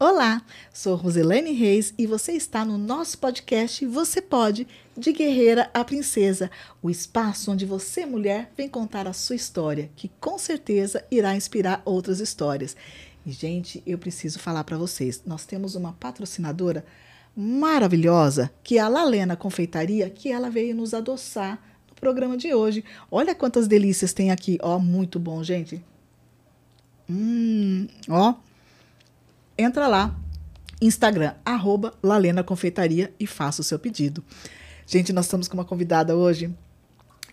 Olá, sou Roselane Reis e você está no nosso podcast Você Pode, de Guerreira a Princesa, o espaço onde você, mulher, vem contar a sua história, que com certeza irá inspirar outras histórias. E, gente, eu preciso falar para vocês, nós temos uma patrocinadora maravilhosa, que é a Lalena Confeitaria, que ela veio nos adoçar no programa de hoje. Olha quantas delícias tem aqui, ó, muito bom, gente. Ó. Entra lá, Instagram, @Lalena Confeitaria e faça o seu pedido. Gente, nós estamos com uma convidada hoje.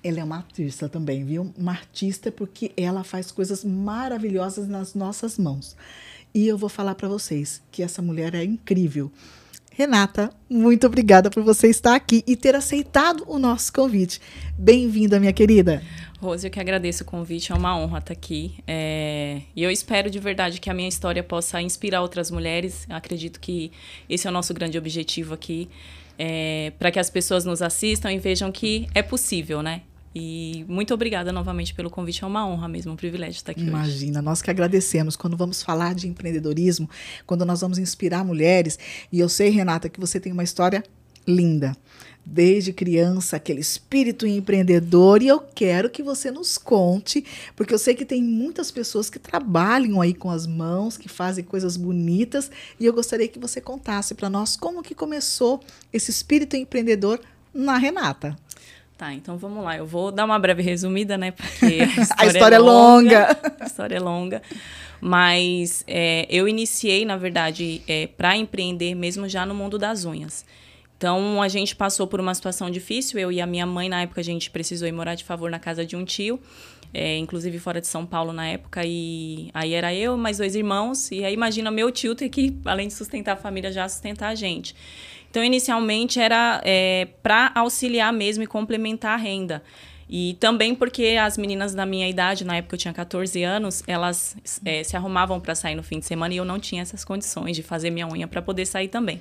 Ela é uma artista também, viu? Uma artista porque ela faz coisas maravilhosas nas nossas mãos. E eu vou falar para vocês que essa mulher é incrível. Renata, muito obrigada por você estar aqui e ter aceitado o nosso convite. Bem-vinda, minha querida. Rose, eu que agradeço o convite, é uma honra estar aqui. E eu espero de verdade que a minha história possa inspirar outras mulheres. Eu acredito que esse é o nosso grande objetivo aqui, para que as pessoas nos assistam e vejam que é possível, né? E muito obrigada novamente pelo convite, é uma honra mesmo, um privilégio estar aqui hoje. Imagina, nós que agradecemos quando vamos falar de empreendedorismo, quando nós vamos inspirar mulheres. E eu sei, Renata, que você tem uma história linda. Desde criança, aquele espírito empreendedor, e eu quero que você nos conte, porque eu sei que tem muitas pessoas que trabalham aí com as mãos, que fazem coisas bonitas, e eu gostaria que você contasse para nós como que começou esse espírito empreendedor na Renata. Tá, então vamos lá. Eu vou dar uma breve resumida, né? Porque a história é longa. A história é longa. Mas eu iniciei, na verdade, para empreender mesmo já no mundo das unhas. Então, a gente passou por uma situação difícil. Eu e a minha mãe, na época, a gente precisou ir morar de favor na casa de um tio. Inclusive fora de São Paulo na época. E aí era eu, mais 2 irmãos. E aí, imagina, meu tio ter que, além de sustentar a família, já sustentar a gente. Então, inicialmente, era para auxiliar mesmo e complementar a renda. E também porque as meninas da minha idade, na época eu tinha 14 anos, elas se arrumavam para sair no fim de semana e eu não tinha essas condições de fazer minha unha para poder sair também.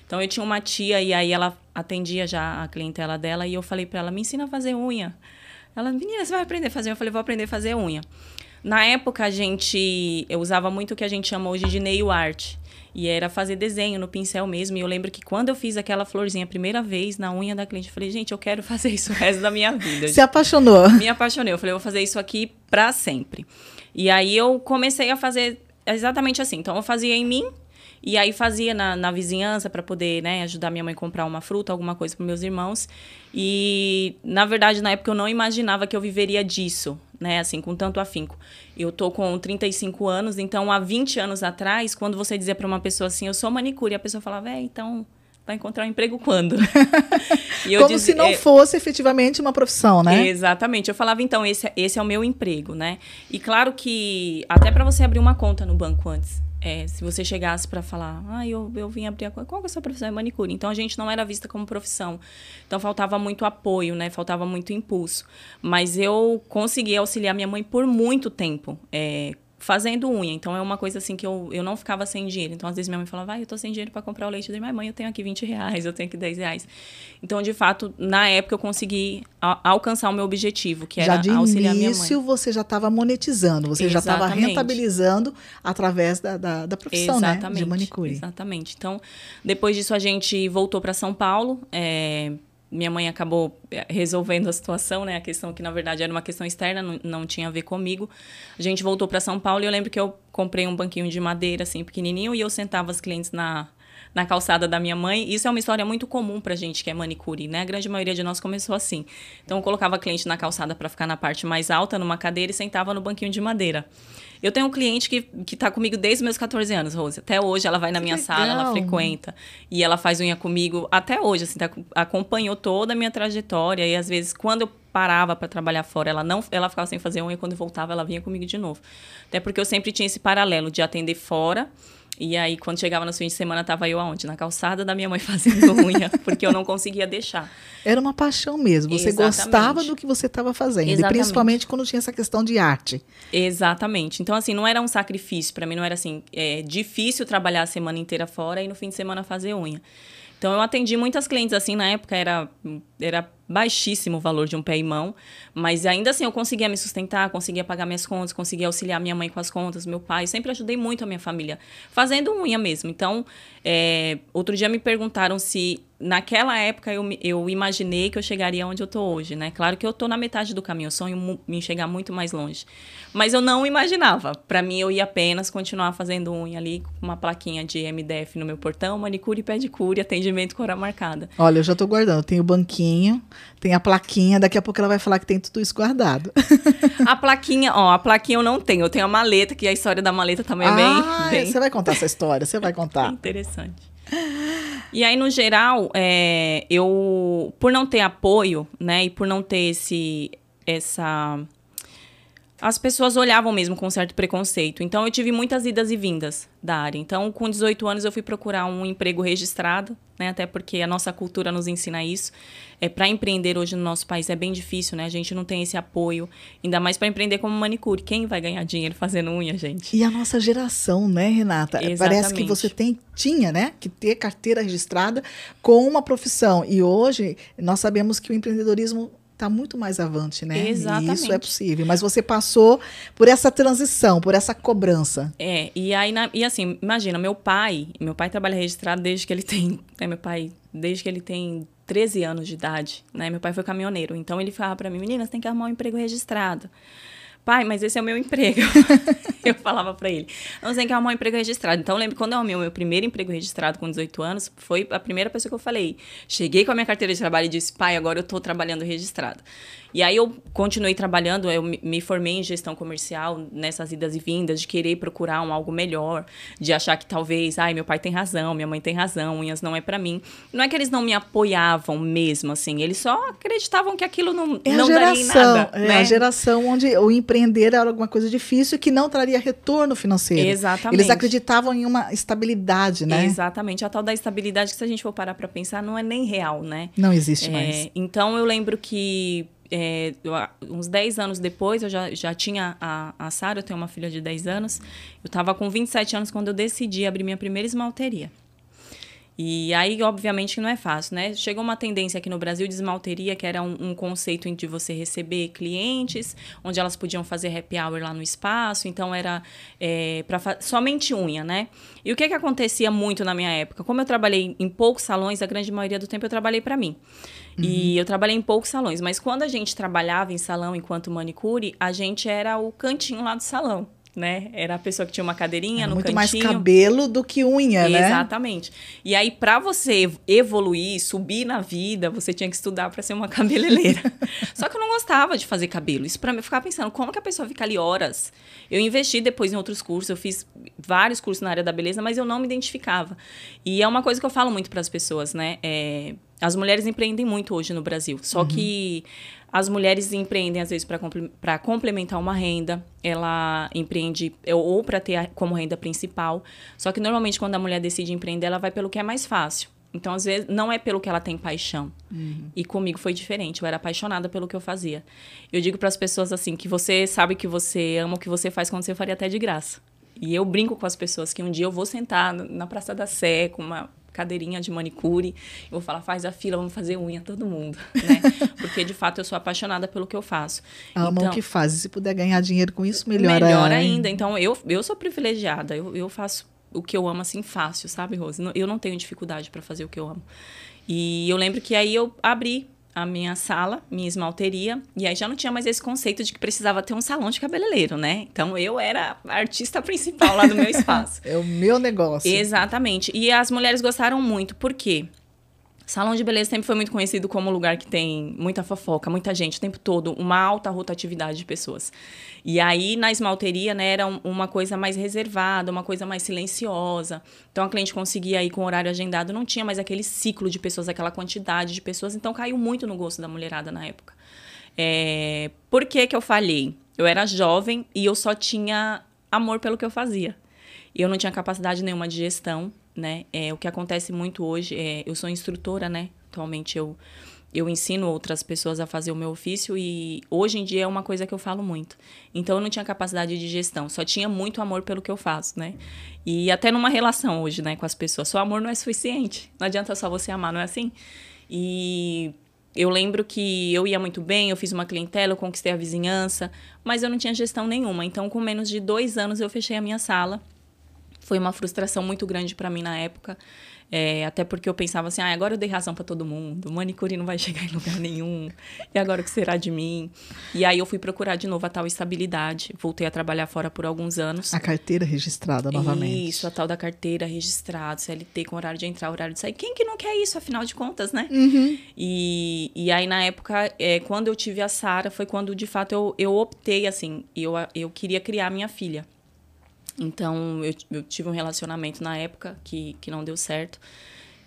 Então, eu tinha uma tia e aí ela atendia já a clientela dela e eu falei para ela, me ensina a fazer unha. Ela, menina, você vai aprender a fazer unha? Eu falei, vou aprender a fazer unha. Na época, eu usava muito o que a gente chama hoje de nail art. E era fazer desenho no pincel mesmo. E eu lembro que quando eu fiz aquela florzinha a primeira vez na unha da cliente, eu falei, gente, eu quero fazer isso o resto da minha vida. Se apaixonou? Me apaixonei. Eu falei, eu vou fazer isso aqui pra sempre. E aí eu comecei a fazer exatamente assim. Então, eu fazia em mim. E aí fazia na vizinhança para poder, né, ajudar minha mãe a comprar uma fruta, alguma coisa para meus irmãos. E, na verdade, na época eu não imaginava que eu viveria disso, né, assim, com tanto afinco. Eu tô com 35 anos, então há 20 anos atrás, quando você dizia para uma pessoa assim, eu sou manicure, e a pessoa falava, então vai encontrar um emprego quando? E eu como se não fosse efetivamente uma profissão, né? Exatamente. Eu falava, então, esse é o meu emprego, né? E claro que até para você abrir uma conta no banco antes, se você chegasse para falar, eu vim abrir a conta, qual que é a sua profissão? É manicure. Então, a gente não era vista como profissão. Então, faltava muito apoio, né? Faltava muito impulso. Mas eu consegui auxiliar minha mãe por muito tempo, fazendo unha. Então, é uma coisa assim que eu não ficava sem dinheiro. Então, às vezes, minha mãe falava, eu tô sem dinheiro para comprar o leite. Eu disse, mãe, eu tenho aqui R$20, eu tenho aqui R$10. Então, de fato, na época, eu consegui alcançar o meu objetivo, que era auxiliar minha mãe. Já de início, você já estava monetizando, você já estava rentabilizando através da profissão, né? De manicure. Exatamente. Então, depois disso, a gente voltou para São Paulo. Minha mãe acabou resolvendo a situação, né? A questão que, na verdade, era uma questão externa, não tinha a ver comigo. A gente voltou para São Paulo e eu lembro que eu comprei um banquinho de madeira, assim, pequenininho, e eu sentava as clientes na calçada da minha mãe. Isso é uma história muito comum pra gente que é manicure, né? A grande maioria de nós começou assim. Então, eu colocava a cliente na calçada para ficar na parte mais alta, numa cadeira, e sentava no banquinho de madeira. Eu tenho um cliente que tá comigo desde os meus 14 anos, Rose. Até hoje, ela vai na minha sala, ela frequenta. E ela faz unha comigo até hoje, assim, acompanhou toda a minha trajetória. E, às vezes, quando eu parava para trabalhar fora, ela ficava sem fazer unha. E quando eu voltava, ela vinha comigo de novo. Até porque eu sempre tinha esse paralelo de atender fora. E aí, quando chegava no fim de semana, tava eu aonde? Na calçada da minha mãe fazendo unha, porque eu não conseguia deixar. Era uma paixão mesmo. Você gostava do que você estava fazendo. Exatamente. E principalmente quando tinha essa questão de arte. Exatamente. Então, assim, não era um sacrifício. Para mim, não era assim, difícil trabalhar a semana inteira fora e no fim de semana fazer unha. Então, eu atendi muitas clientes assim, na época era baixíssimo valor de um pé e mão, mas ainda assim eu conseguia me sustentar, conseguia pagar minhas contas, conseguia auxiliar minha mãe com as contas, meu pai, sempre ajudei muito a minha família, fazendo unha mesmo. Então, outro dia me perguntaram se naquela época eu imaginei que eu chegaria onde eu tô hoje, né? Claro que eu tô na metade do caminho, eu sonho em chegar muito mais longe. Mas eu não imaginava. Para mim, eu ia apenas continuar fazendo unha ali, com uma plaquinha de MDF no meu portão, manicure e pedicure, atendimento com hora marcada. Olha, eu já tô guardando. Tem o banquinho, tem a plaquinha, daqui a pouco ela vai falar que tem tudo isso guardado. A plaquinha eu não tenho. Eu tenho a maleta, que a história da maleta também é bem... Você vai contar essa história, você vai contar. Interessante. E aí, no geral, eu, por não ter apoio, né, e por não ter as pessoas olhavam mesmo com certo preconceito. Então, eu tive muitas idas e vindas da área. Então, com 18 anos, eu fui procurar um emprego registrado, né? Até porque a nossa cultura nos ensina isso. Para empreender hoje no nosso país é bem difícil, né? A gente não tem esse apoio, ainda mais para empreender como manicure. Quem vai ganhar dinheiro fazendo unha, gente? E a nossa geração, né, Renata? Exatamente. Parece que você tinha, né, que ter carteira registrada com uma profissão. E hoje, nós sabemos que o empreendedorismo está muito mais avante, né? Exatamente. E isso é possível. Mas você passou por essa transição, por essa cobrança. E aí, e assim, imagina, meu pai trabalha registrado desde que ele tem, desde que ele tem 13 anos de idade, né? Meu pai foi caminhoneiro, então ele falava para mim, menina, você tem que arrumar um emprego registrado. Pai, mas esse é o meu emprego. Eu falava pra ele, não, você tem que arrumar um emprego registrado. Então, eu lembro quando eu arrumei o meu primeiro emprego registrado com 18 anos, foi a primeira pessoa que eu falei. Cheguei com a minha carteira de trabalho e disse, pai, agora eu tô trabalhando registrado. E aí, eu continuei trabalhando, eu me formei em gestão comercial, nessas idas e vindas, de querer procurar algo melhor, de achar que talvez, meu pai tem razão, minha mãe tem razão, unhas não é pra mim. Não é que eles não me apoiavam mesmo, assim, eles só acreditavam que aquilo não daria em nada. É a geração onde o empreender era alguma coisa difícil que não traria retorno financeiro. Exatamente. Eles acreditavam em uma estabilidade, né? Exatamente. A tal da estabilidade que, se a gente for parar para pensar, não é nem real, né? Não existe mais. Então, eu lembro que uns 10 anos depois, eu já tinha a Sara, eu tenho uma filha de 10 anos. Eu estava com 27 anos quando eu decidi abrir minha primeira esmalteria. E aí, obviamente, que não é fácil, né? Chegou uma tendência aqui no Brasil de esmalteria, que era um conceito de você receber clientes, onde elas podiam fazer happy hour lá no espaço. Então, era somente unha, né? E o que acontecia muito na minha época? Como eu trabalhei em poucos salões, a grande maioria do tempo eu trabalhei para mim. Uhum. E eu trabalhei em poucos salões. Mas quando a gente trabalhava em salão enquanto manicure, a gente era o cantinho lá do salão. Né? Era a pessoa que tinha uma cadeirinha no cantinho. Muito mais cabelo do que unha, né? Exatamente. E aí, para você evoluir, subir na vida, você tinha que estudar para ser uma cabeleireira. Só que eu não gostava de fazer cabelo. Isso para mim, eu ficava pensando, como que a pessoa fica ali horas? Eu investi depois em outros cursos, eu fiz vários cursos na área da beleza, mas eu não me identificava. E é uma coisa que eu falo muito para as pessoas, né? As mulheres empreendem muito hoje no Brasil. Só que as mulheres empreendem, às vezes, para complementar uma renda. Ela empreende ou para ter como renda principal. Só que, normalmente, quando a mulher decide empreender, ela vai pelo que é mais fácil. Então, às vezes, não é pelo que ela tem paixão. E comigo foi diferente. Eu era apaixonada pelo que eu fazia. Eu digo para as pessoas assim, que você sabe que você ama o que você faz quando você faria até de graça. E eu brinco com as pessoas que um dia eu vou sentar na Praça da Sé com uma cadeirinha de manicure, eu vou falar, faz a fila, vamos fazer unha, todo mundo, né? Porque, de fato, eu sou apaixonada pelo que eu faço. Ama o que faz, e se puder ganhar dinheiro com isso, melhor ainda. Então, eu sou privilegiada, eu faço o que eu amo, assim, fácil, sabe, Rose? Eu não tenho dificuldade para fazer o que eu amo. E eu lembro que aí eu abri a minha sala, minha esmalteria, e aí já não tinha mais esse conceito de que precisava ter um salão de cabeleireiro, né? Então, eu era a artista principal lá do meu espaço. É o meu negócio. Exatamente. E as mulheres gostaram muito, por quê? Salão de beleza sempre foi muito conhecido como um lugar que tem muita fofoca, muita gente o tempo todo, uma alta rotatividade de pessoas. E aí, na esmalteria, né, era uma coisa mais reservada, uma coisa mais silenciosa. Então, a cliente conseguia ir com o horário agendado, não tinha mais aquele ciclo de pessoas, aquela quantidade de pessoas. Então, caiu muito no gosto da mulherada na época. Por que eu falhei? Eu era jovem e eu só tinha amor pelo que eu fazia. E eu não tinha capacidade nenhuma de gestão, né? O que acontece muito hoje, eu sou instrutora, né? Atualmente eu ensino outras pessoas a fazer o meu ofício e hoje em dia é uma coisa que eu falo muito. Então, eu não tinha capacidade de gestão, só tinha muito amor pelo que eu faço, né? E até numa relação hoje, né, com as pessoas, só amor não é suficiente. Não adianta só você amar, não é assim? E eu lembro que eu ia muito bem, eu fiz uma clientela, eu conquistei a vizinhança, mas eu não tinha gestão nenhuma. Então, com menos de 2 anos, eu fechei a minha sala. Foi uma frustração muito grande para mim na época. Até porque eu pensava assim, agora eu dei razão para todo mundo, manicure não vai chegar em lugar nenhum, e agora o que será de mim? E aí eu fui procurar de novo a tal estabilidade, voltei a trabalhar fora por alguns anos. A carteira registrada novamente. Isso, a tal da carteira registrada, CLT com horário de entrar, horário de sair. Quem que não quer isso, afinal de contas, né? Uhum. E aí, na época, quando eu tive a Sara, foi quando, de fato, eu optei, assim, eu queria criar minha filha. Então, eu tive um relacionamento na época que não deu certo.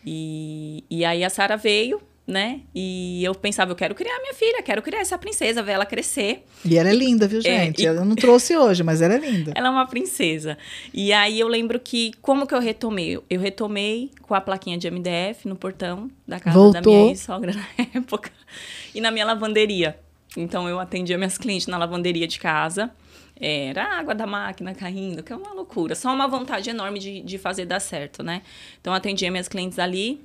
E aí a Sara veio, né? E eu pensava, eu quero criar minha filha, quero criar essa princesa, ver ela crescer. E ela é linda, viu, gente? Eu não trouxe hoje, mas ela é linda. Ela é uma princesa. E aí eu lembro que, como que eu retomei? Eu retomei com a plaquinha de MDF no portão da casa da minha ex-sogra na época. E na minha lavanderia. Então, eu atendia minhas clientes na lavanderia de casa. Era a água da máquina caindo, que é uma loucura. Só uma vontade enorme de fazer dar certo, né? Então, eu atendia minhas clientes ali,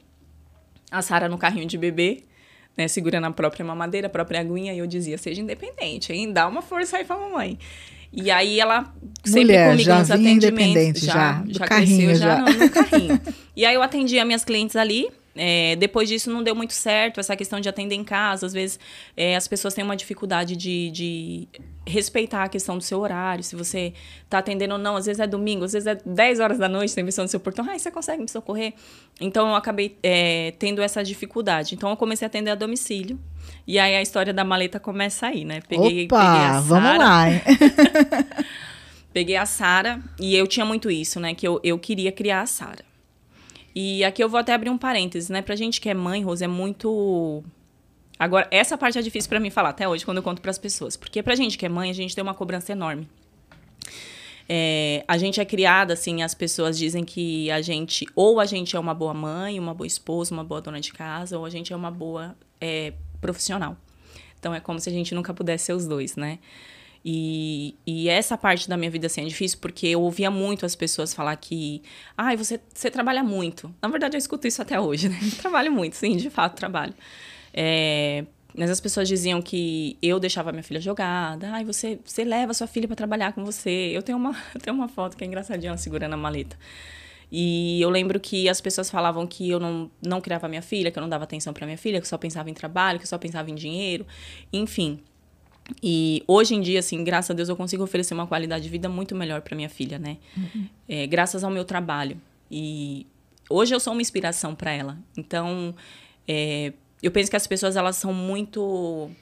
a Sara no carrinho de bebê, né? Segurando a própria mamadeira, a própria aguinha. E eu dizia, seja independente, hein? Dá uma força aí pra mamãe. E aí, ela sempre comigo já nos atendimentos. Independente, já cresceu já no carrinho. E aí, eu atendia minhas clientes ali. Depois disso não deu muito certo, essa questão de atender em casa. Às vezes as pessoas têm uma dificuldade de respeitar a questão do seu horário, se você está atendendo ou não. Às vezes é domingo, às vezes é 10 horas da noite, tem missão no seu portão, você consegue me socorrer? Então eu acabei tendo essa dificuldade. Então eu comecei a atender a domicílio. E aí a história da maleta começa aí, né? Peguei a Sara. Vamos lá, hein? Peguei a Sara e eu tinha muito isso, né? Que eu queria criar a Sara. E aqui eu vou até abrir um parênteses, né? Pra gente que é mãe, Rose, é muito... Agora, essa parte é difícil pra mim falar até hoje, quando eu conto pras pessoas. Porque pra gente que é mãe, a gente tem uma cobrança enorme. A gente é criada, assim, as pessoas dizem que a gente é uma boa mãe, uma boa esposa, uma boa dona de casa, ou a gente é uma boa profissional. Então, é como se a gente nunca pudesse ser os dois, né? E essa parte da minha vida, assim, é difícil porque eu ouvia muito as pessoas falar que... você trabalha muito. Na verdade, eu escuto isso até hoje, né? Trabalho muito, sim, de fato, trabalho. Mas as pessoas diziam que eu deixava minha filha jogada. Você leva sua filha para trabalhar com você. Eu tenho uma foto que é engraçadinha, ela segurando a maleta. E eu lembro que as pessoas falavam que eu não criava minha filha, que eu não dava atenção para minha filha, que eu só pensava em trabalho, que eu só pensava em dinheiro. Enfim... E hoje em dia, assim, graças a Deus, eu consigo oferecer uma qualidade de vida muito melhor para minha filha, né? Uhum. Graças ao meu trabalho. E hoje eu sou uma inspiração para ela. Então, eu penso que as pessoas, elas são muito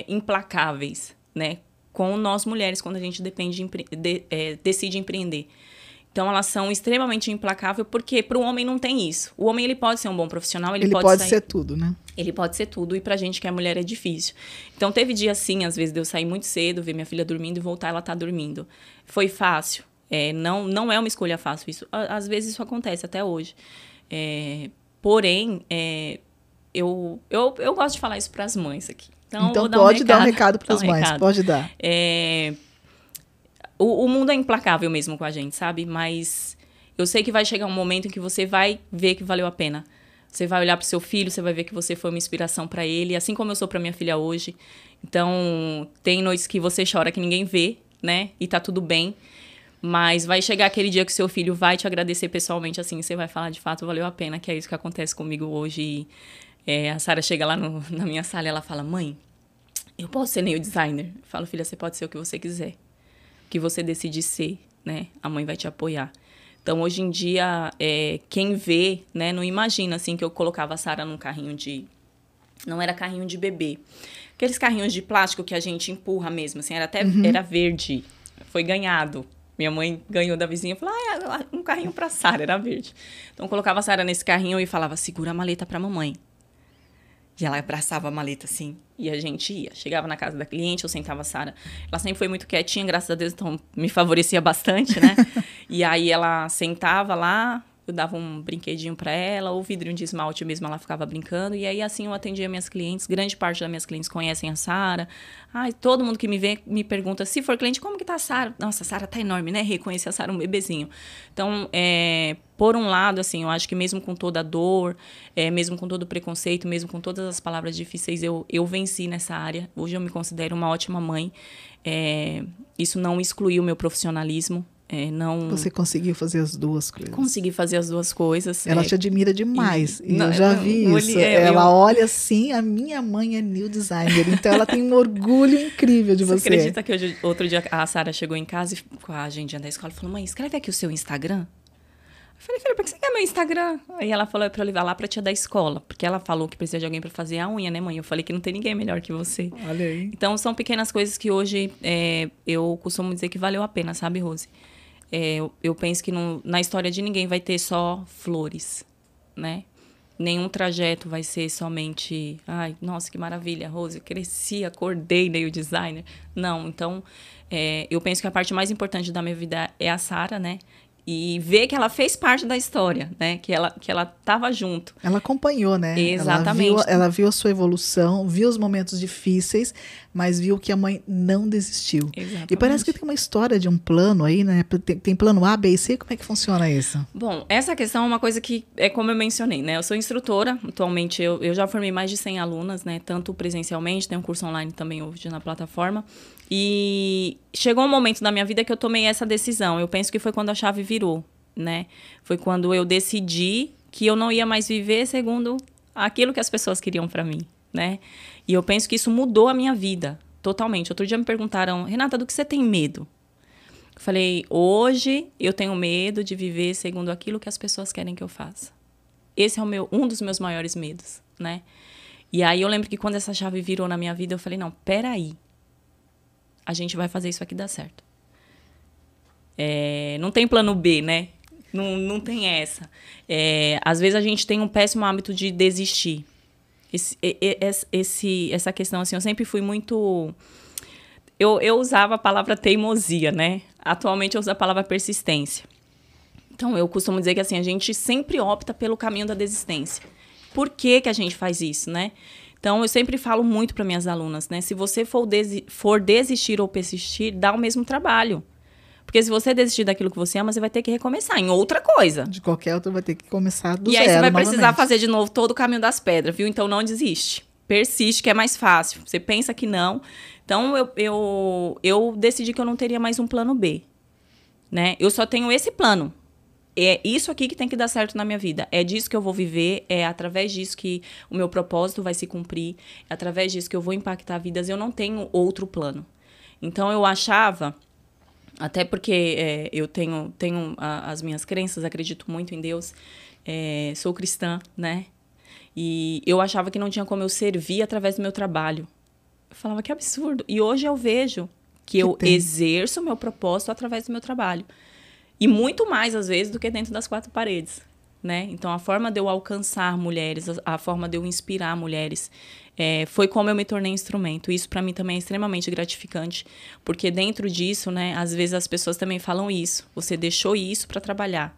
implacáveis, né? Com nós mulheres, quando a gente decide empreender. Então, elas são extremamente implacáveis, porque para o homem não tem isso. O homem, ele pode ser um bom profissional, ele pode ser tudo, né? Ele pode ser tudo, e pra gente que é mulher é difícil. Então, teve dia, assim, às vezes, de eu sair muito cedo, ver minha filha dormindo e voltar, ela tá dormindo. Foi fácil. Não é uma escolha fácil isso. Às vezes, isso acontece até hoje. Porém, eu gosto de falar isso pras mães aqui. Então pode dar um recado pras mães, pode dar. O mundo é implacável mesmo com a gente, sabe? Mas eu sei que vai chegar um momento em que você vai ver que valeu a pena. Você vai olhar pro seu filho, você vai ver que você foi uma inspiração para ele, assim como eu sou para minha filha hoje. Então, tem noites que você chora que ninguém vê, né? E tá tudo bem. Mas vai chegar aquele dia que seu filho vai te agradecer pessoalmente, assim, você vai falar, de fato, valeu a pena, que é isso que acontece comigo hoje. A Sara chega lá na minha sala e ela fala, mãe, eu posso ser nail designer? Eu falo, filha, você pode ser o que você quiser. O que você decidir ser, né? A mãe vai te apoiar. Então, hoje em dia, quem vê, né, não imagina, assim, que eu colocava a Sara num carrinho de... Não era carrinho de bebê. Aqueles carrinhos de plástico que a gente empurra mesmo, assim, era verde. Foi ganhado. Minha mãe ganhou da vizinha, falou, um carrinho pra Sara, era verde. Então, eu colocava a Sara nesse carrinho e falava, segura a maleta pra mamãe. E ela abraçava a maleta, assim, e a gente ia. Chegava na casa da cliente, eu sentava a Sara. Ela sempre foi muito quietinha, graças a Deus, então me favorecia bastante, né? E aí ela sentava lá, eu dava um brinquedinho para ela, ou vidrinho de esmalte mesmo, ela ficava brincando. E aí, assim, eu atendia minhas clientes. Grande parte das minhas clientes conhecem a Sara. Ai, todo mundo que me vê me pergunta, se for cliente, como que tá a Sara? Nossa, a Sara tá enorme, né? Reconheci a Sara um bebezinho. Então, por um lado, assim, eu acho que mesmo com toda a dor, mesmo com todo o preconceito, mesmo com todas as palavras difíceis, eu venci nessa área. Hoje eu me considero uma ótima mãe. Isso não excluiu o meu profissionalismo. Não... Você conseguiu fazer as duas coisas. Consegui fazer as duas coisas. Ela te admira demais. E eu já vi isso. Ela olha assim, a minha mãe é new designer. Então, ela tem um orgulho incrível de você. Você acredita que outro dia a Sara chegou em casa com a agendinha da escola e falou, mãe, escreve aqui o seu Instagram. Eu falei, filha, por que você quer meu Instagram? Aí ela falou, pra eu levar lá pra tia da escola. Porque ela falou que precisa de alguém pra fazer a unha, né, mãe? Eu falei que não tem ninguém melhor que você. Olha aí. Então, são pequenas coisas que hoje eu costumo dizer que valeu a pena, sabe, Rose? Eu penso que na história de ninguém vai ter só flores, né? Nenhum trajeto vai ser somente... Ai, nossa, que maravilha, Rose, eu cresci, acordei, nail designer. Não, então, eu penso que a parte mais importante da minha vida é a Sara, né? E ver que ela fez parte da história, né? Que ela estava junto. Ela acompanhou, né? Exatamente. Ela viu a sua evolução, viu os momentos difíceis, mas viu que a mãe não desistiu. Exatamente. E parece que tem uma história de um plano aí, né? Tem plano A, B e C. Como é que funciona isso? Bom, essa questão é uma coisa que é como eu mencionei, né? Eu sou instrutora. Atualmente, eu já formei mais de 100 alunas, né? Tanto presencialmente, tem um curso online também hoje na plataforma. E chegou um momento da minha vida que eu tomei essa decisão. Eu penso que foi quando a chave virou, né? Foi quando eu decidi que eu não ia mais viver segundo aquilo que as pessoas queriam para mim, né? E eu penso que isso mudou a minha vida totalmente. Outro dia me perguntaram, Renata, do que você tem medo? Eu falei, hoje eu tenho medo de viver segundo aquilo que as pessoas querem que eu faça. Esse é um dos meus maiores medos, né? E aí eu lembro que quando essa chave virou na minha vida, eu falei, não, peraí. A gente vai fazer isso aqui dar certo. Não tem plano B, né? Não tem essa. Às vezes a gente tem um péssimo hábito de desistir. Essa questão, assim, eu sempre fui muito... Eu usava a palavra teimosia, né? Atualmente eu uso a palavra persistência. Então, eu costumo dizer que, assim, a gente sempre opta pelo caminho da desistência. Por que a gente faz isso, né? Então, eu sempre falo muito para minhas alunas, né? Se você for desistir ou persistir, dá o mesmo trabalho. Porque se você desistir daquilo que você ama, você vai ter que recomeçar em outra coisa. De qualquer outra, vai ter que começar do zero. E aí você vai novamente. precisar fazer de novo todo o caminho das pedras, viu? Então, não desiste. Persiste, que é mais fácil. Você pensa que não. Então, eu decidi que eu não teria mais um plano B, né? Eu só tenho esse plano. É isso aqui que tem que dar certo na minha vida. É disso que eu vou viver, é através disso que o meu propósito vai se cumprir, é através disso que eu vou impactar vidas. Eu não tenho outro plano. Então, eu achava, até porque eu tenho as minhas crenças, acredito muito em Deus, sou cristã, né? E eu achava que não tinha como eu servir através do meu trabalho. Eu falava, que absurdo. E hoje eu vejo que eu exerço o meu propósito através do meu trabalho. E muito mais, às vezes, do que dentro das quatro paredes, né? Então, a forma de eu alcançar mulheres, a forma de eu inspirar mulheres, foi como eu me tornei instrumento. Isso, para mim, também é extremamente gratificante, porque dentro disso, né, às vezes as pessoas também falam isso. Você deixou isso para trabalhar.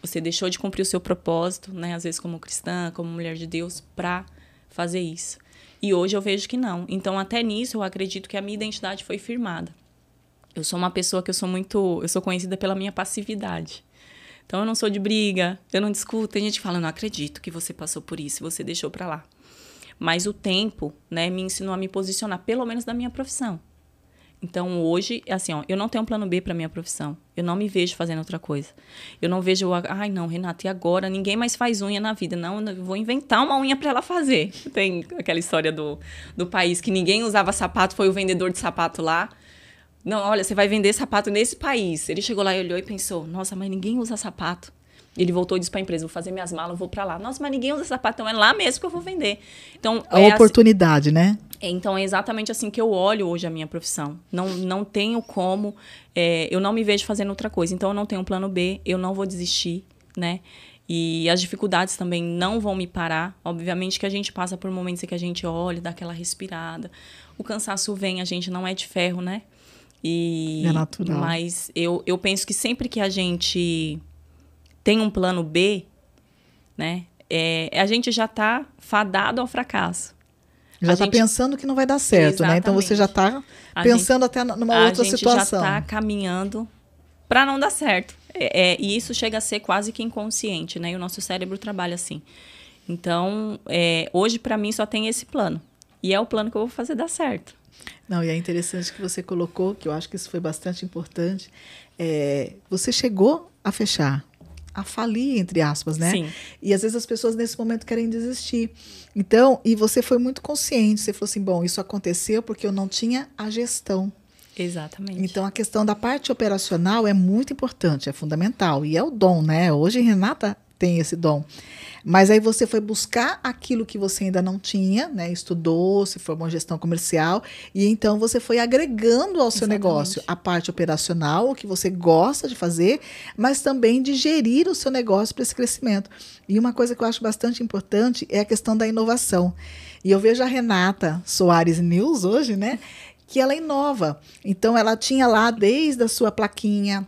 Você deixou de cumprir o seu propósito, né, às vezes como cristã, como mulher de Deus, para fazer isso. E hoje eu vejo que não. Então, até nisso, eu acredito que a minha identidade foi firmada. Eu sou uma pessoa que eu sou conhecida pela minha passividade. Então, eu não sou de briga, eu não discuto. Tem gente que fala, não acredito que você passou por isso, você deixou pra lá. Mas o tempo, né, me ensinou a me posicionar, pelo menos na minha profissão. Então, hoje, assim, eu não tenho um plano B pra minha profissão. Eu não me vejo fazendo outra coisa. Eu não vejo, ai, não, Renata, e agora? Ninguém mais faz unha na vida. Não, eu vou inventar uma unha pra ela fazer. Tem aquela história do país que ninguém usava sapato, foi o vendedor de sapato lá. Não, olha, você vai vender sapato nesse país. Ele chegou lá e olhou e pensou, nossa, mas ninguém usa sapato. Ele voltou e disse para a empresa, vou fazer minhas malas, vou para lá. Nossa, mas ninguém usa sapato, então é lá mesmo que eu vou vender. Então, a oportunidade, assim, né? Então, é exatamente assim que eu olho hoje a minha profissão. Não tenho como, eu não me vejo fazendo outra coisa. Então, eu não tenho um plano B, eu não vou desistir, né? E as dificuldades também não vão me parar. Obviamente que a gente passa por momentos em que a gente olha, dá aquela respirada. O cansaço vem, a gente não é de ferro, né? É natural. Mas eu penso que sempre que a gente tem um plano B, né? A gente já está fadado ao fracasso. Já está pensando que não vai dar certo, né? Então você já está pensando até numa outra situação. A gente já está caminhando para não dar certo. E isso chega a ser quase que inconsciente, né? E o nosso cérebro trabalha assim. Então, hoje, para mim, só tem esse plano. E é o plano que eu vou fazer dar certo. Não, e é interessante que você colocou, que eu acho que isso foi bastante importante. Você chegou a fechar, a falir, entre aspas, né? Sim. E às vezes as pessoas nesse momento querem desistir. Então, e você foi muito consciente. Você falou assim, bom, isso aconteceu porque eu não tinha a gestão. Exatamente. Então, a questão da parte operacional é muito importante, é fundamental. E é o dom, né? Hoje, Renata tem esse dom. Mas aí você foi buscar aquilo que você ainda não tinha, né? Estudou, se formou em gestão comercial, e então você foi agregando ao seu negócio a parte operacional, o que você gosta de fazer, mas também de gerir o seu negócio para esse crescimento. E uma coisa que eu acho bastante importante é a questão da inovação. E eu vejo a Renata Soares News hoje, né? Que ela inova. Então, ela tinha lá desde a sua plaquinha,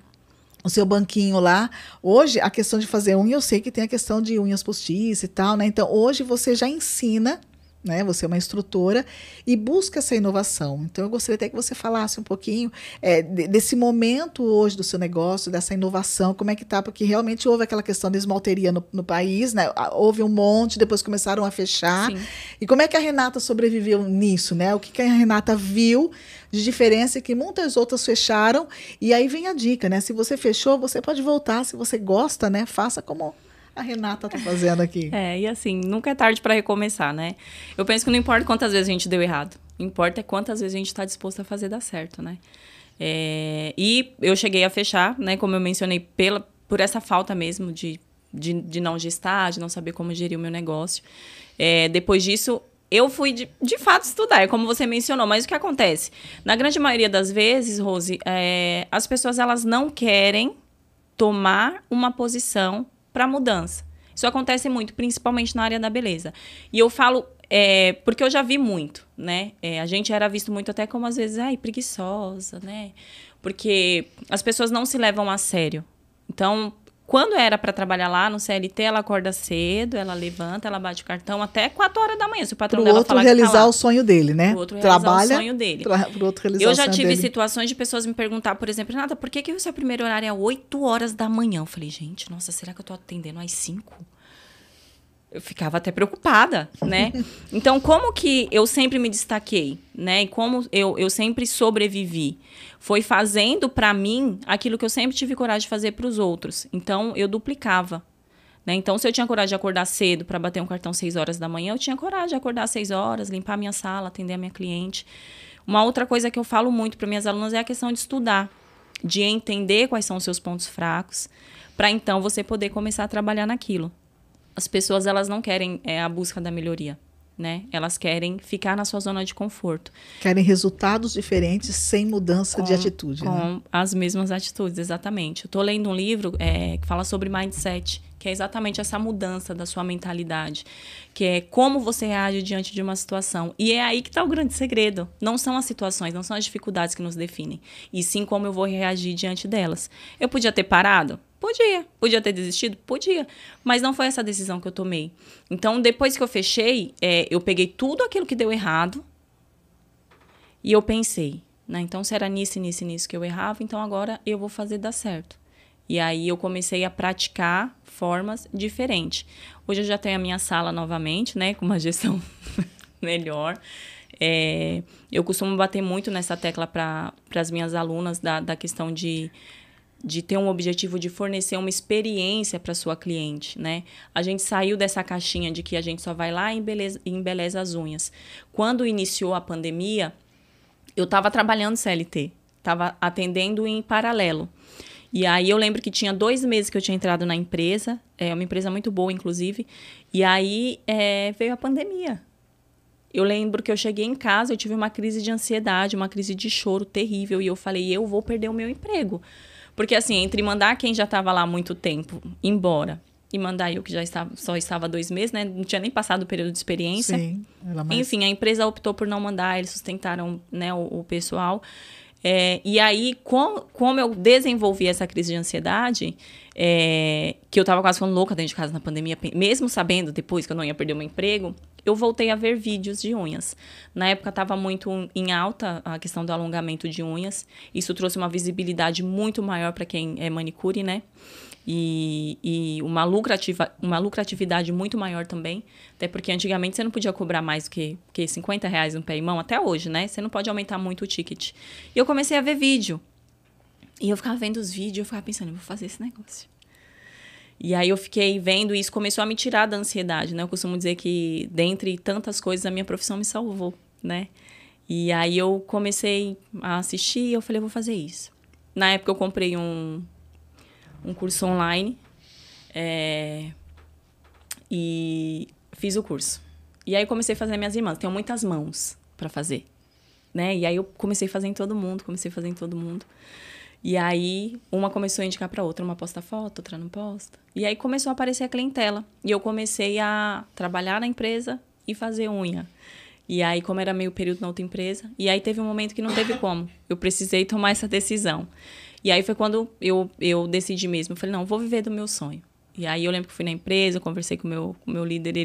o seu banquinho lá. Hoje, a questão de fazer unha, eu sei que tem a questão de unhas postiças e tal, né? Então, hoje você já ensina, né? Você é uma instrutora e busca essa inovação. Então, eu gostaria até que você falasse um pouquinho desse momento hoje do seu negócio, dessa inovação, como é que tá? Porque realmente houve aquela questão da esmalteria no país, né? Houve um monte, depois começaram a fechar. Sim. E como é que a Renata sobreviveu nisso, né? O que a Renata viu de diferença que muitas outras fecharam? E aí vem a dica, né? Se você fechou, você pode voltar. Se você gosta, né? Faça como a Renata tá fazendo aqui. E assim, nunca é tarde para recomeçar, né? Eu penso que não importa quantas vezes a gente deu errado. Importa é quantas vezes a gente está disposto a fazer dar certo, né? E eu cheguei a fechar, né? Como eu mencionei, por essa falta mesmo de não gestar, de não saber como gerir o meu negócio. Depois disso, eu fui de fato estudar, como você mencionou. Mas o que acontece? Na grande maioria das vezes, Rose, as pessoas elas não querem tomar uma posição para mudança. Isso acontece muito, principalmente na área da beleza. E eu falo, porque eu já vi muito, né? A gente era visto muito até como, às vezes, preguiçosa, né? Porque as pessoas não se levam a sério. Então, quando era para trabalhar lá no CLT, ela acorda cedo, ela levanta, ela bate o cartão até 4 horas da manhã. Se o patrão dela falar que tá lá. Pro outro realizar o sonho dele, né? Pro outro realizar o sonho dele. Pro outro realizar eu o já sonho tive dele. situações de pessoas me perguntar, por exemplo, Renata, por que o seu primeiro horário é 8 horas da manhã? Eu falei, gente, nossa, será que eu tô atendendo às 5? Eu ficava até preocupada, né? Então, como que eu sempre me destaquei, né? E como eu sempre sobrevivi? Foi fazendo para mim aquilo que eu sempre tive coragem de fazer para os outros. Então, eu duplicava, né? Então, se eu tinha coragem de acordar cedo para bater um cartão 6 horas da manhã, eu tinha coragem de acordar às 6 horas, limpar a minha sala, atender a minha cliente. Uma outra coisa que eu falo muito para minhas alunas é a questão de estudar, de entender quais são os seus pontos fracos, para então você poder começar a trabalhar naquilo. As pessoas, elas não querem a busca da melhoria, né? Elas querem ficar na sua zona de conforto. Querem resultados diferentes sem mudança de atitude. Com as mesmas atitudes, exatamente. Eu estou lendo um livro que fala sobre mindset, que é exatamente essa mudança da sua mentalidade, que é como você reage diante de uma situação. E é aí que está o grande segredo. Não são as situações, não são as dificuldades que nos definem, e sim como eu vou reagir diante delas. Eu podia ter parado? Podia. Podia ter desistido? Podia. Mas não foi essa decisão que eu tomei. Então, depois que eu fechei, eu peguei tudo aquilo que deu errado e eu pensei, né? Então, se era nisso que eu errava, então agora eu vou fazer dar certo. E aí, eu comecei a praticar formas diferentes. Hoje, eu já tenho a minha sala novamente, né? Com uma gestão melhor. Eu costumo bater muito nessa tecla para as minhas alunas da questão de ter um objetivo de fornecer uma experiência para sua cliente, né? A gente saiu dessa caixinha de que a gente só vai lá e embeleza as unhas. Quando iniciou a pandemia, eu estava trabalhando CLT, estava atendendo em paralelo. E aí eu lembro que tinha 2 meses que eu tinha entrado na empresa, uma empresa muito boa, inclusive, e aí veio a pandemia. Eu lembro que eu cheguei em casa, eu tive uma crise de ansiedade, uma crise de choro terrível, e eu falei, eu vou perder o meu emprego. Porque, assim, entre mandar quem já estava lá há muito tempo embora e mandar eu que só estava 2 meses, né? Não tinha nem passado o período de experiência. Sim. Enfim, a empresa optou por não mandar, eles sustentaram, né, o pessoal. E aí, como eu desenvolvi essa crise de ansiedade, que eu tava quase ficando louca dentro de casa na pandemia, mesmo sabendo depois que eu não ia perder o meu emprego, eu voltei a ver vídeos de unhas. Na época estava muito em alta a questão do alongamento de unhas. Isso trouxe uma visibilidade muito maior para quem é manicure, né? E uma lucratividade muito maior também. Até porque antigamente você não podia cobrar mais do que R$50 no pé e mão, até hoje, né? Você não pode aumentar muito o ticket. E eu comecei a ver vídeo. E eu ficava vendo os vídeos, eu ficava pensando, eu vou fazer esse negócio. E aí eu fiquei vendo e isso começou a me tirar da ansiedade, né? Eu costumo dizer que, dentre tantas coisas, a minha profissão me salvou, né? E aí eu comecei a assistir e eu falei, eu vou fazer isso. Na época eu comprei um curso online e fiz o curso. E aí eu comecei a fazer minhas irmãs. Tenho muitas mãos para fazer, né? E aí eu comecei a fazer em todo mundo. E aí, uma começou a indicar para outra, uma posta foto, outra não posta. E aí começou a aparecer a clientela. E eu comecei a trabalhar na empresa e fazer unha. E aí, como era meio período na outra empresa, e aí teve um momento que não teve como. Eu precisei tomar essa decisão. E aí foi quando eu decidi mesmo. Eu falei, não, vou viver do meu sonho. E aí eu lembro que fui na empresa, eu conversei com o meu líder,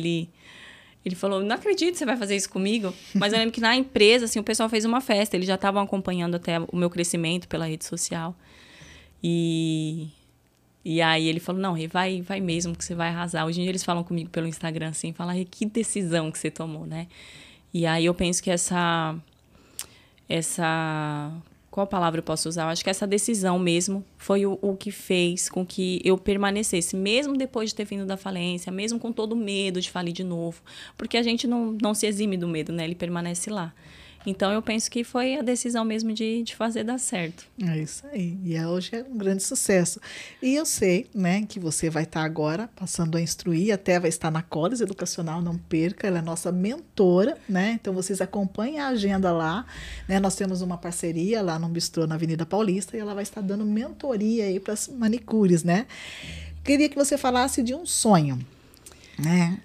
ele falou, não acredito que você vai fazer isso comigo. Mas eu lembro que na empresa, assim, o pessoal fez uma festa. Eles já estavam acompanhando até o meu crescimento pela rede social. E aí ele falou, não, Rê, vai mesmo que você vai arrasar. Hoje em dia eles falam comigo pelo Instagram, assim, falam, Rê, que decisão que você tomou, né? E aí eu penso que essa qual palavra eu posso usar? Eu acho que essa decisão mesmo foi o que fez com que eu permanecesse, mesmo depois de ter vindo da falência, mesmo com todo o medo de falir de novo. Porque a gente não se exime do medo, né? Ele permanece lá. Então, eu penso que foi a decisão mesmo de fazer dar certo. É isso aí. E hoje é um grande sucesso. E eu sei, né, que você vai estar agora passando a instruir, até vai estar na Colis Educacional, não perca, ela é nossa mentora, né? Então, vocês acompanhem a agenda lá, né? Nós temos uma parceria lá no Bistrô, na Avenida Paulista, e ela vai estar dando mentoria aí para as manicures, né? Queria que você falasse de um sonho, né?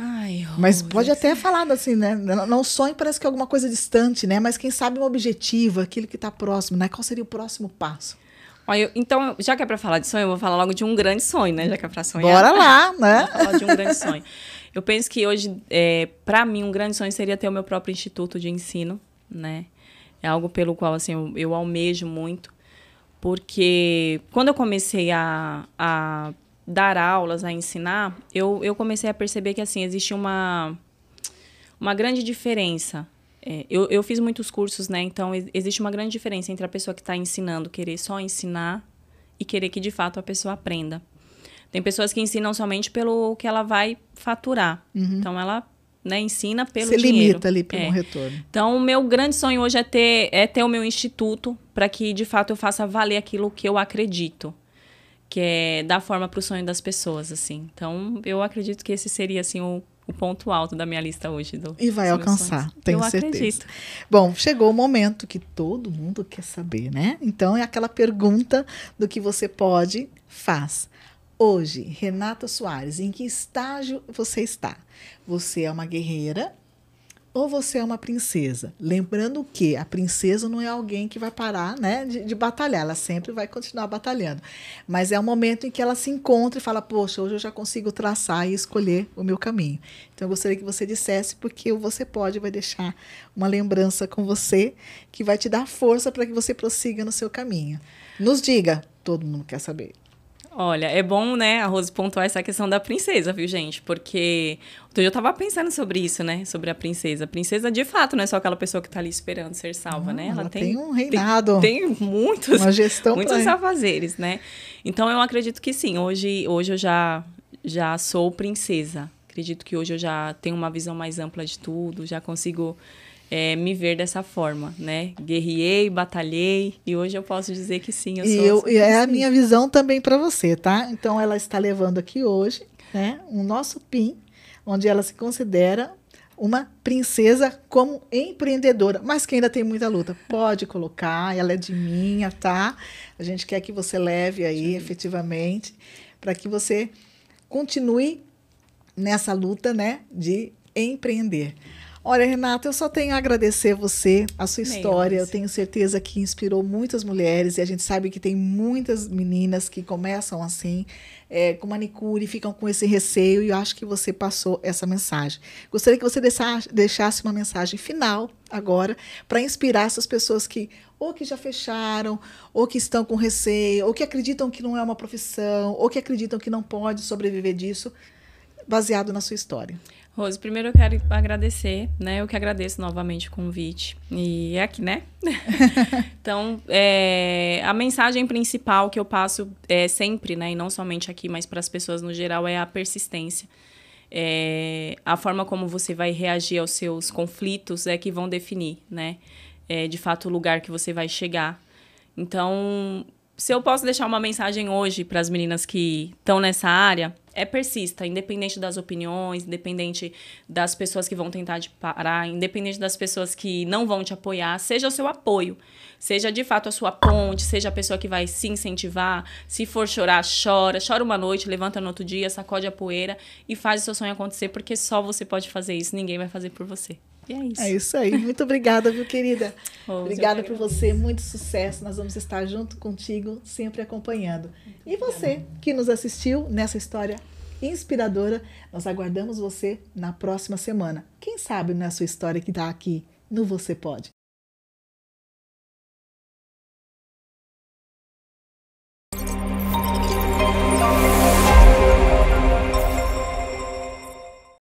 Ai, mas pode até falar assim, né? Não sonho parece que é alguma coisa distante, né? Mas quem sabe um objetivo, aquilo que está próximo, né? Qual seria o próximo passo? Olha, então, já que é para falar de sonho, eu vou falar logo de um grande sonho, né? Já que é para sonhar. Bora lá, né? Vou falar de um grande sonho. Eu penso que hoje, para mim, um grande sonho seria ter o meu próprio instituto de ensino, né? É algo pelo qual, assim, eu almejo muito. Porque quando eu comecei a dar aulas, a ensinar, eu comecei a perceber que, assim, existe uma grande diferença. Eu fiz muitos cursos, né? Então, existe uma grande diferença entre a pessoa que está ensinando, querer só ensinar, e querer que, de fato, a pessoa aprenda. Tem pessoas que ensinam somente pelo que ela vai faturar. Uhum. Então, ela, né, ensina pelo dinheiro. Você limita ali pelo retorno. Então, o meu grande sonho hoje é ter o meu instituto para que, de fato, eu faça valer aquilo que eu acredito. Que é dar forma para o sonho das pessoas, assim. Então, eu acredito que esse seria, assim, o ponto alto da minha lista hoje. E vai alcançar, tenho certeza. Acredito. Bom, chegou o momento que todo mundo quer saber, né? Então, é aquela pergunta do que você pode, faz. Hoje, Renata Soares, em que estágio você está? Você é uma guerreira ou você é uma princesa? Lembrando que a princesa não é alguém que vai parar, né, de batalhar, ela sempre vai continuar batalhando. Mas é um momento em que ela se encontra e fala, poxa, hoje eu já consigo traçar e escolher o meu caminho. Então, eu gostaria que você dissesse, porque Você Pode vai deixar uma lembrança com você que vai te dar força para que você prossiga no seu caminho. Nos diga, todo mundo quer saber. Olha, é bom, né, a Rose pontuar essa questão da princesa, viu, gente? Porque outro dia eu tava pensando sobre isso, né? Sobre a princesa. A princesa, de fato, não é só aquela pessoa que tá ali esperando ser salva, né? Ela tem um reinado. Tem muitos muitos afazeres, né? Então, eu acredito que sim. Hoje eu já sou princesa. Acredito que hoje eu já tenho uma visão mais ampla de tudo, já consigo me ver dessa forma, né? Guerriei, batalhei, e hoje eu posso dizer que sim, eu sou. E é a minha visão também para você, tá? Então, ela está levando aqui hoje, né, um nosso PIN, onde ela se considera uma princesa como empreendedora, mas que ainda tem muita luta. Pode colocar, ela é de minha, tá? A gente quer que você leve aí, efetivamente, para que você continue nessa luta, né, de empreender. Olha, Renata, eu só tenho a agradecer você, a sua história. Eu Meus. tenho certeza que inspirou muitas mulheres e a gente sabe que tem muitas meninas que começam assim, com manicure, ficam com esse receio e eu acho que você passou essa mensagem. Gostaria que você deixasse uma mensagem final agora para inspirar essas pessoas que ou que já fecharam, ou que estão com receio, ou que acreditam que não é uma profissão, ou que acreditam que não pode sobreviver disso, baseado na sua história. Rose, primeiro eu quero agradecer, né? Eu que agradeço novamente o convite. E é aqui, né? Então, a mensagem principal que eu passo sempre, né? E não somente aqui, mas para as pessoas no geral, é a persistência. A forma como você vai reagir aos seus conflitos é que vão definir, né? De fato, o lugar que você vai chegar. Então, se eu posso deixar uma mensagem hoje para as meninas que estão nessa área, persista, independente das opiniões, independente das pessoas que vão tentar te parar, independente das pessoas que não vão te apoiar, seja o seu apoio, seja de fato a sua ponte, seja a pessoa que vai se incentivar, se for chorar, chora uma noite, levanta no outro dia, sacode a poeira e faz o seu sonho acontecer, porque só você pode fazer isso, ninguém vai fazer por você. E é isso. É isso aí. Muito obrigada, viu, querida? Rose, Obrigada por você. Muito sucesso. Nós vamos estar junto contigo, sempre acompanhando. E você que nos assistiu nessa história inspiradora, nós aguardamos você na próxima semana. Quem sabe não é a sua história que está aqui no Você Pode.